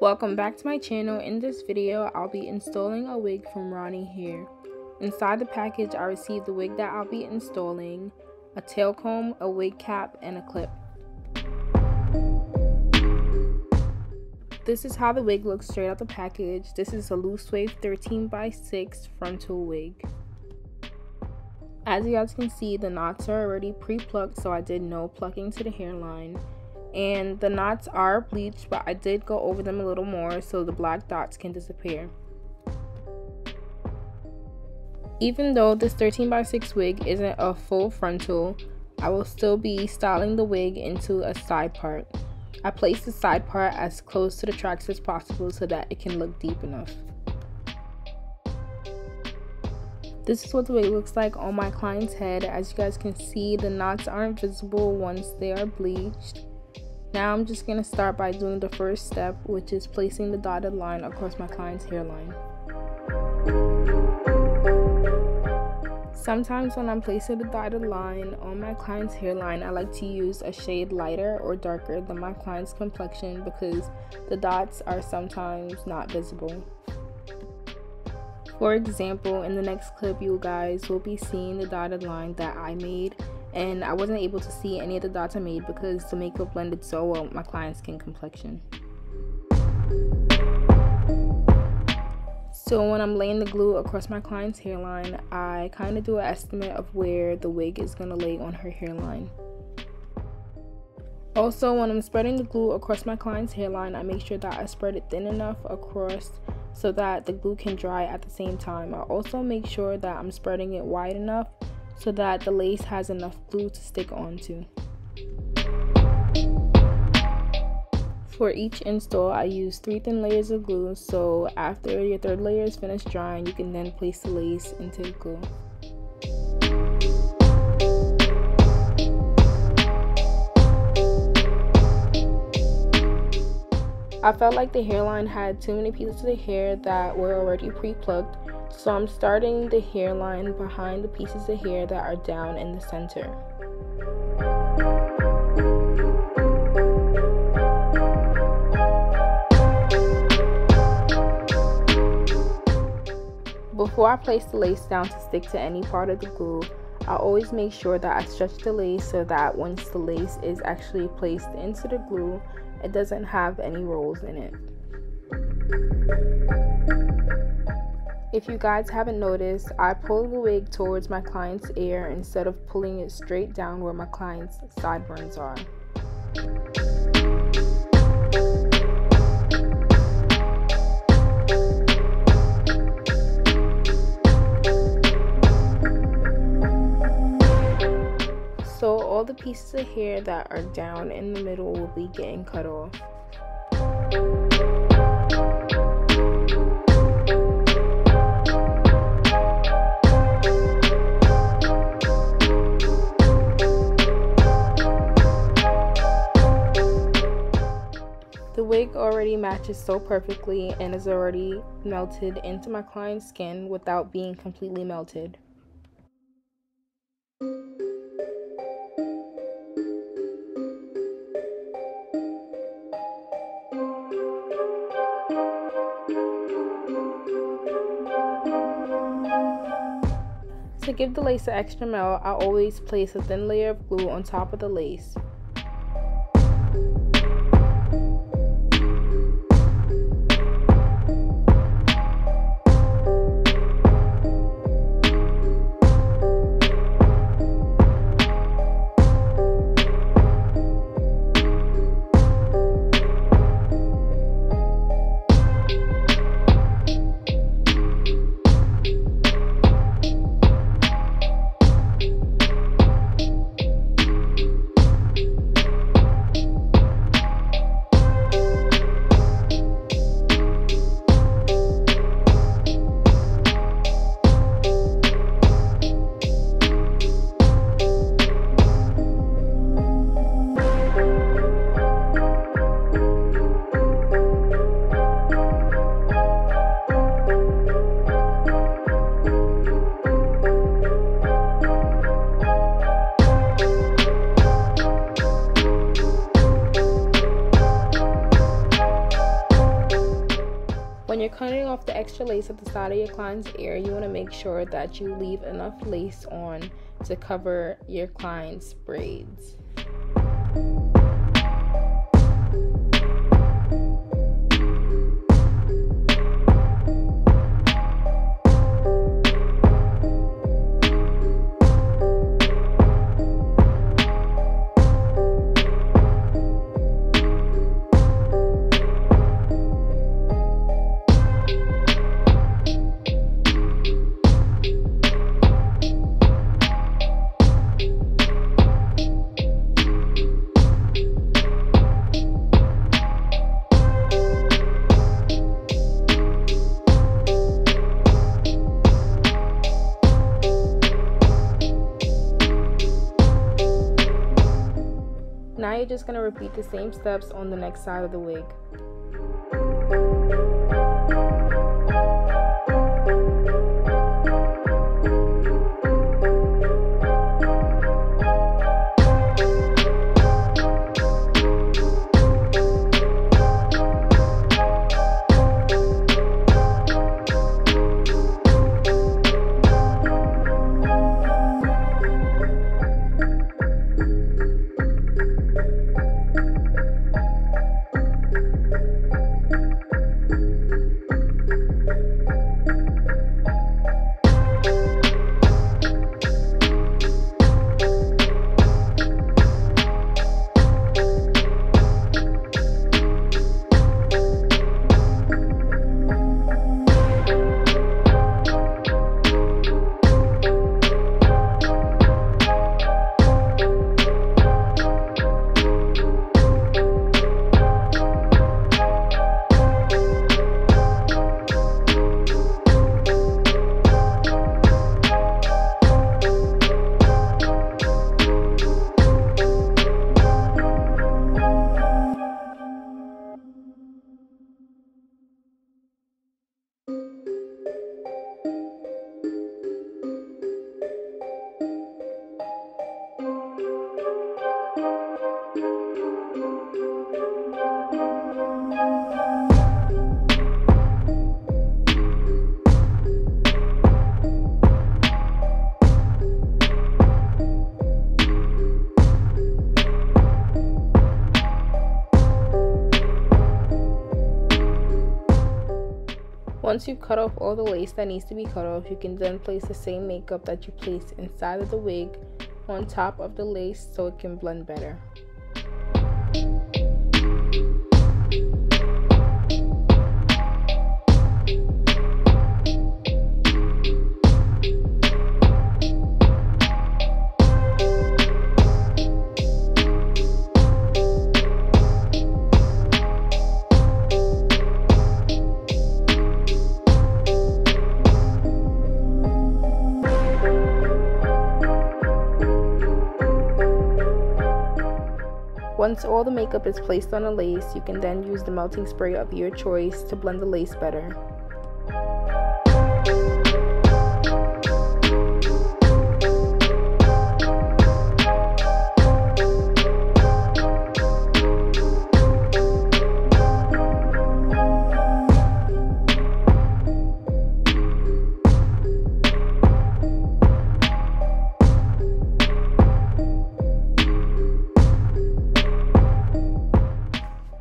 Welcome back to my channel. In this video, I'll be installing a wig from Ronnie hair. Inside the package, I received the wig that I'll be installing, a tail comb, a wig cap, and a clip. This is how the wig looks straight out the package. This is a loose wave 13x6 frontal wig. As you guys can see, the knots are already pre-plucked, so I did no plucking to the hairline. And the knots are bleached, but I did go over them a little more so the black dots can disappear. Even though this 13x6 wig isn't a full frontal, I will still be styling the wig into a side part. I place the side part as close to the tracks as possible so that it can look deep enough. This is what the wig looks like on my client's head. As you guys can see, the knots aren't visible once they are bleached. Now I'm just going to start by doing the first step, which is placing the dotted line across my client's hairline. Sometimes when I'm placing the dotted line on my client's hairline, I like to use a shade lighter or darker than my client's complexion because the dots are sometimes not visible. For example, in the next clip, you guys will be seeing the dotted line that I made. And I wasn't able to see any of the dots I made because the makeup blended so well with my client's skin complexion. So when I'm laying the glue across my client's hairline, I kind of do an estimate of where the wig is going to lay on her hairline. Also, when I'm spreading the glue across my client's hairline, I make sure that I spread it thin enough across so that the glue can dry at the same time. I also make sure that I'm spreading it wide enough so that the lace has enough glue to stick onto. For each install, I use 3 thin layers of glue, so after your third layer is finished drying, you can then place the lace into the glue. I felt like the hairline had too many pieces of the hair that were already pre-plucked, so I'm starting the hairline behind the pieces of hair that are down in the center. Before I place the lace down to stick to any part of the glue, I always make sure that I stretch the lace so that once the lace is actually placed into the glue, it doesn't have any rolls in it. If you guys haven't noticed, I pull the wig towards my client's ear instead of pulling it straight down where my client's sideburns are. So all the pieces of hair that are down in the middle will be getting cut off. The wig already matches so perfectly and is already melted into my client's skin without being completely melted. To give the lace an extra melt, I always place a thin layer of glue on top of the lace. When you're cutting off the extra lace at the side of your client's ear, you want to make sure that you leave enough lace on to cover your client's braids. Now you're just going to repeat the same steps on the next side of the wig. Once you've cut off all the lace that needs to be cut off, you can then place the same makeup that you placed inside of the wig on top of the lace so it can blend better. Once all the makeup is placed on the lace, you can then use the melting spray of your choice to blend the lace better.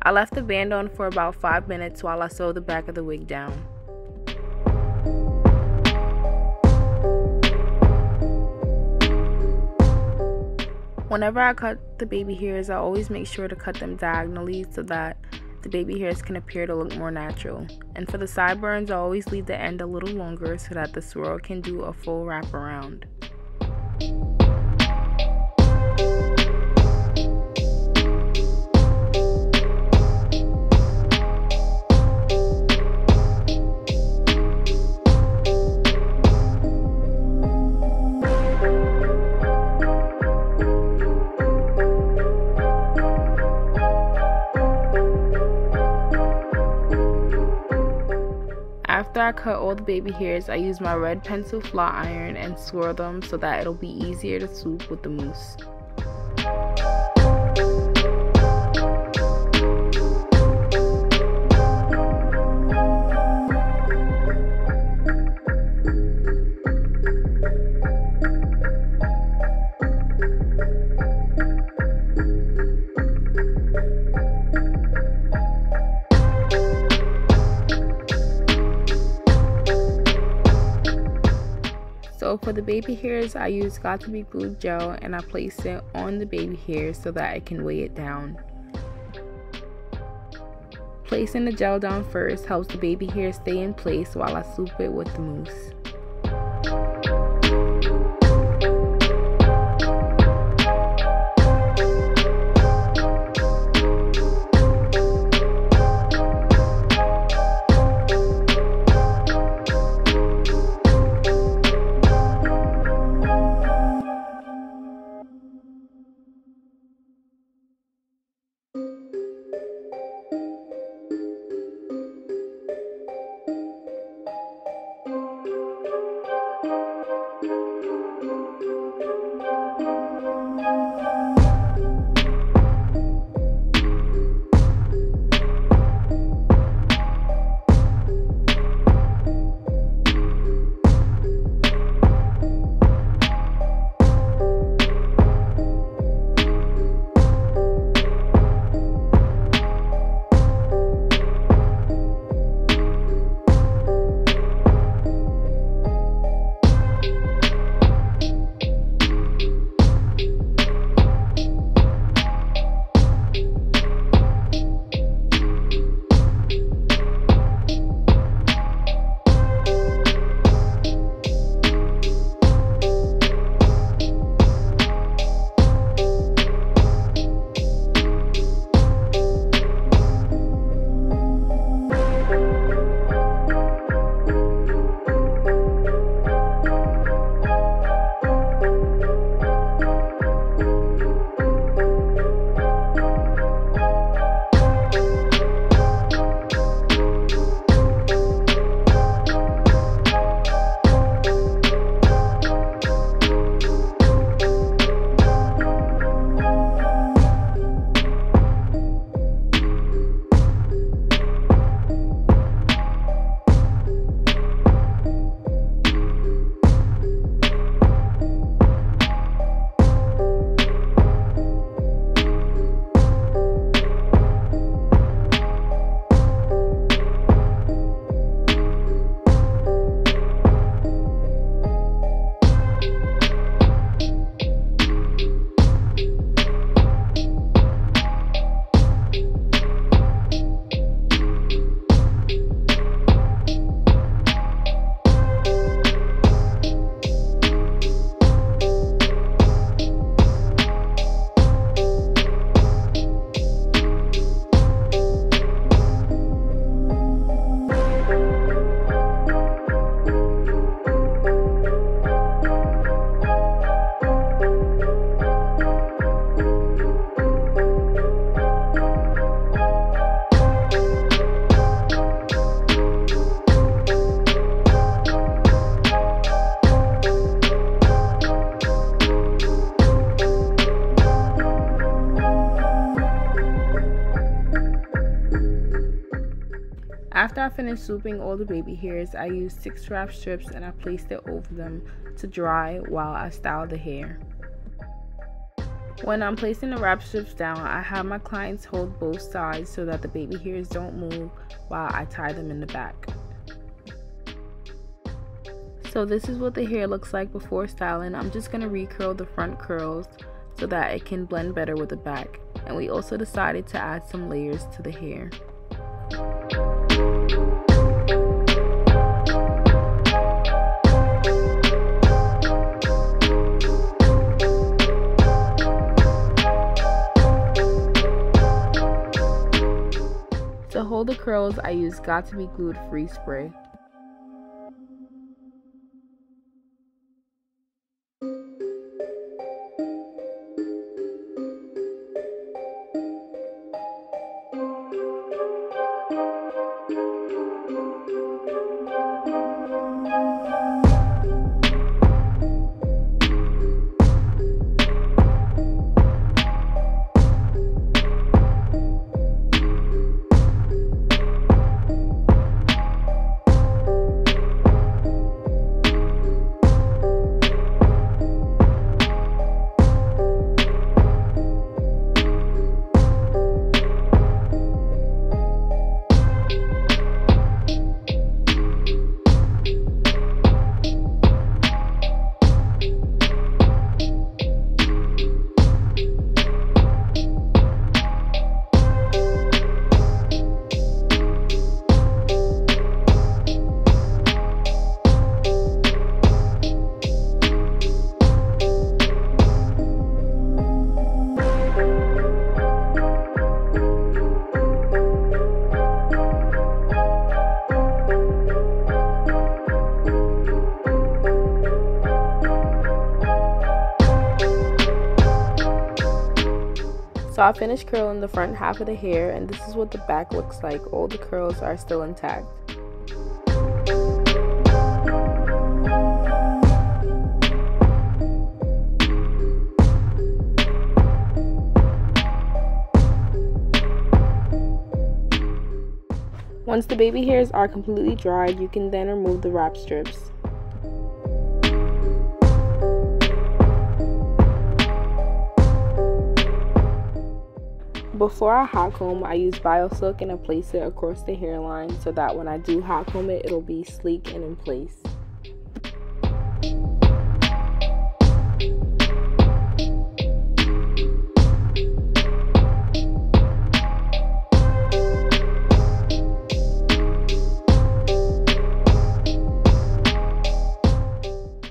I left the band on for about 5 minutes while I sewed the back of the wig down. Whenever I cut the baby hairs, I always make sure to cut them diagonally so that the baby hairs can appear to look more natural. And for the sideburns, I always leave the end a little longer so that the swirl can do a full wrap around. After I cut all the baby hairs, I use my red pencil flat iron and swirl them so that it'll be easier to swoop with the mousse. So for the baby hairs, I use Got To Be Glued gel and I place it on the baby hairs so that I can weigh it down. Placing the gel down first helps the baby hair stay in place while I swoop it with the mousse. After I finished swooping all the baby hairs, I used 6 wrap strips and I placed it over them to dry while I styled the hair. When I'm placing the wrap strips down, I have my clients hold both sides so that the baby hairs don't move while I tie them in the back. So this is what the hair looks like before styling. I'm just going to recurl the front curls so that it can blend better with the back. And we also decided to add some layers to the hair. To hold the curls, I use Got To Be Glued Free Spray. So I finished curling the front half of the hair, and this is what the back looks like. All the curls are still intact. Once the baby hairs are completely dried, you can then remove the wrap strips. Before I hot comb, I use BioSilk and I place it across the hairline so that when I do hot comb it, it'll be sleek and in place.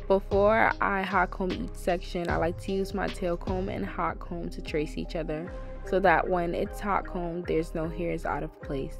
Before I hot comb each section, I like to use my tail comb and hot comb to trace each other so that when it's hot combed, there's no hairs out of place.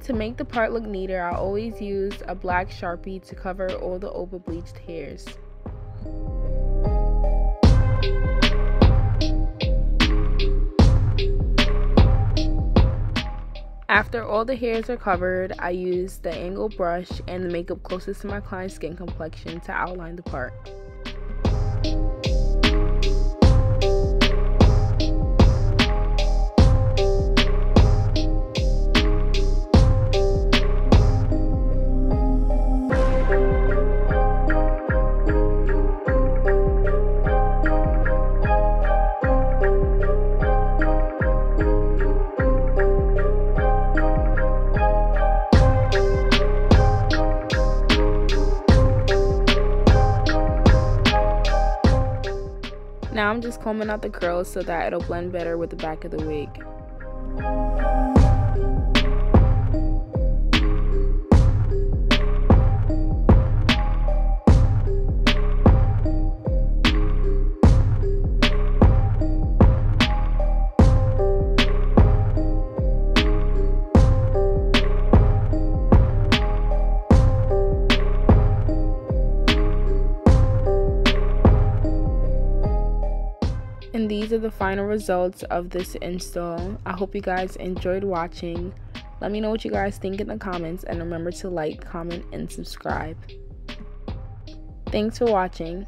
To make the part look neater, I always use a black Sharpie to cover all the over bleached hairs. After all the hairs are covered, I use the angle brush and the makeup closest to my client's skin complexion to outline the part. Now I'm just combing out the curls so that it'll blend better with the back of the wig. And these are the final results of this install. I hope you guys enjoyed watching. Let me know what you guys think in the comments, and remember to like, comment, and subscribe. Thanks for watching.